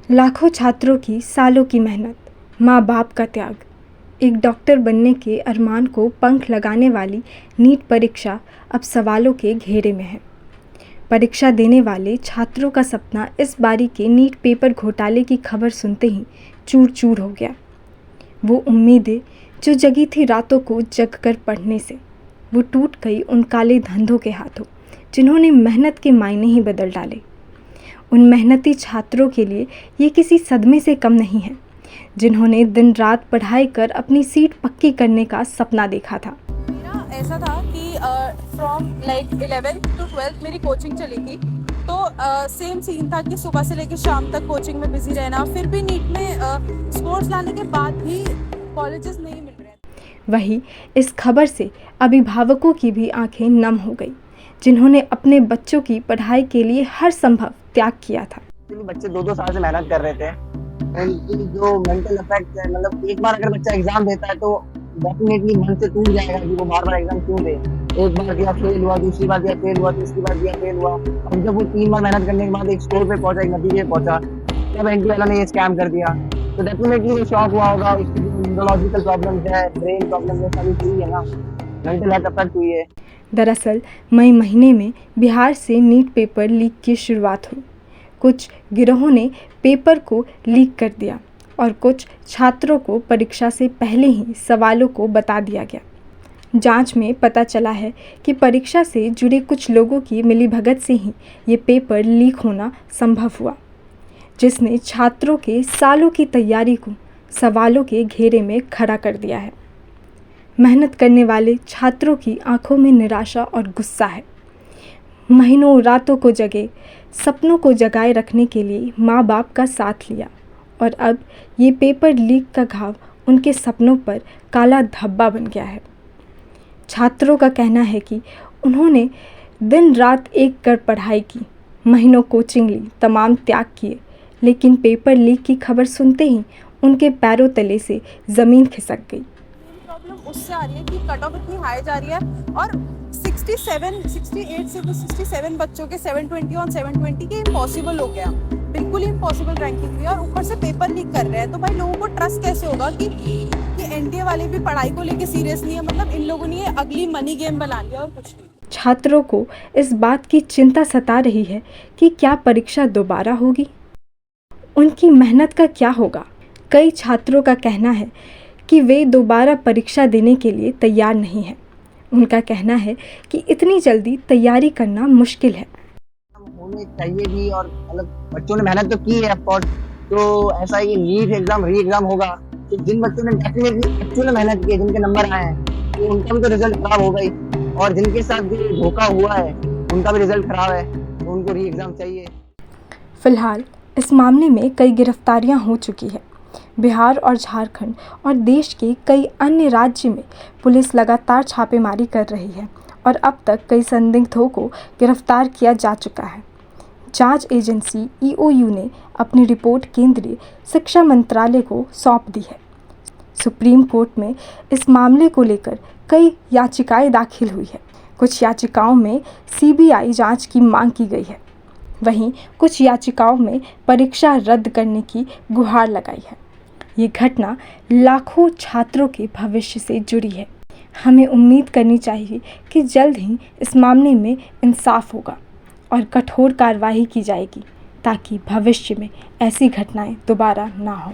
लाखों छात्रों की सालों की मेहनत, माँ बाप का त्याग, एक डॉक्टर बनने के अरमान को पंख लगाने वाली नीट परीक्षा अब सवालों के घेरे में है। परीक्षा देने वाले छात्रों का सपना इस बारी के नीट पेपर घोटाले की खबर सुनते ही चूर चूर हो गया। वो उम्मीदें जो जगी थी रातों को जग कर पढ़ने से, वो टूट गई उन काले धंधों के हाथों जिन्होंने मेहनत के मायने ही बदल डाले। उन मेहनती छात्रों के लिए ये किसी सदमे से कम नहीं है जिन्होंने दिन रात पढ़ाई कर अपनी सीट पक्की करने का सपना देखा था। मेरा ऐसा था कि from like 11th to 12th मेरी कोचिंग चली थी, तो सेम सीन था कि सुबह से लेकर शाम तक कोचिंग में बिजी रहना। फिर भी नीट में स्कोर्स लाने के बाद भी कॉलेजेस नहीं मिल रहे। वही इस खबर से अभिभावकों की भी आंखें नम हो गई जिन्होंने अपने बच्चों की पढ़ाई के लिए हर संभव त्याग किया था। बच्चे 2-2 साल से मेहनत कर रहे थे। उनकी जो मेंटल इफेक्ट है, मतलब एक बार अगर बच्चा एग्जाम देता है तो डेफिनेटली मन से टूट जाएगा कि वो बार-बार एग्जाम क्यों दे। एक बार दिया फेल हुआ, दूसरी बार दिया फेल हुआ, तीसरी बार दिया फेल हुआ। अब जब वो 3 बार मेहनत करने के बाद एक स्कोर पे पहुंचा, एक नतीजे पे पहुंचा, तब एनटीए वालों ने ये स्कैम कर दिया। तो डेफिनेटली वो शॉक हुआ होगा। उसकी जो न्यूरोलॉजिकल प्रॉब्लम्स है, ब्रेन प्रॉब्लम है, सभी हुई है ना, मेंटल हेल्थ अफेक्ट हुई है। दरअसल मई महीने में बिहार से नीट पेपर लीक की शुरुआत हुई। कुछ गिरोहों ने पेपर को लीक कर दिया और कुछ छात्रों को परीक्षा से पहले ही सवालों को बता दिया गया। जांच में पता चला है कि परीक्षा से जुड़े कुछ लोगों की मिलीभगत से ही ये पेपर लीक होना संभव हुआ, जिसने छात्रों के सालों की तैयारी को सवालों के घेरे में खड़ा कर दिया है। मेहनत करने वाले छात्रों की आंखों में निराशा और गुस्सा है। महीनों रातों को जगे, सपनों को जगाए रखने के लिए माँ बाप का साथ लिया और अब ये पेपर लीक का घाव उनके सपनों पर काला धब्बा बन गया है। छात्रों का कहना है कि उन्होंने दिन रात एक कर पढ़ाई की, महीनों कोचिंग ली, तमाम त्याग किए, लेकिन पेपर लीक की खबर सुनते ही उनके पैरों तले से ज़मीन खिसक गई। प्रॉब्लम उससे आ रही है कि कट ऑफ इतनी हाई जा रही है और 68 से तो 67 बच्चों के 720 ऑन 720 के इम्पॉसिबल हो गया, बिल्कुल इम्पॉसिबल रैंकिंग हुई और ऊपर से पेपर लीक कर रहे हैं। तो भाई लोगों को ट्रस्ट कैसे होगा कि एनडीए वाले भी पढ़ाई को लेके सीरियस नहीं है। मतलब इन लोगों ने ये अगली मनी गेम बना लिया और कुछ नहीं। छात्रों को इस बात की चिंता सता रही है कि क्या परीक्षा दोबारा होगी, उनकी मेहनत का क्या होगा। कई छात्रों का कहना है कि वे दोबारा परीक्षा देने के लिए तैयार नहीं हैं। उनका कहना है कि इतनी जल्दी तैयारी करना मुश्किल है। होने चाहिए भी, और मतलब बच्चों ने मेहनत तो की है ऑफ कोर्स। तो ऐसा है कि नीट एग्जाम री एग्जाम होगा तो जिन बच्चों ने डेफिनेटली एक्चुअली मेहनत की है, जिनके नंबर आए हैं, तो उनका भी तो रिजल्ट खराब हो गई, और जिनके साथ भी धोखा हुआ है उनका भी रिजल्ट खराब है, तो उनको री एग्जाम चाहिए। फिलहाल इस मामले में कई गिरफ्तारियां हो चुकी है। बिहार और झारखंड और देश के कई अन्य राज्य में पुलिस लगातार छापेमारी कर रही है और अब तक कई संदिग्धों को गिरफ्तार किया जा चुका है। जांच एजेंसी ईओयू ने अपनी रिपोर्ट केंद्रीय शिक्षा मंत्रालय को सौंप दी है। सुप्रीम कोर्ट में इस मामले को लेकर कई याचिकाएं दाखिल हुई है। कुछ याचिकाओं में सीबीआई जांच की मांग की गई है, वहीं कुछ याचिकाओं में परीक्षा रद्द करने की गुहार लगाई है। ये घटना लाखों छात्रों के भविष्य से जुड़ी है। हमें उम्मीद करनी चाहिए कि जल्द ही इस मामले में इंसाफ होगा और कठोर कार्रवाई की जाएगी ताकि भविष्य में ऐसी घटनाएं दोबारा ना हों।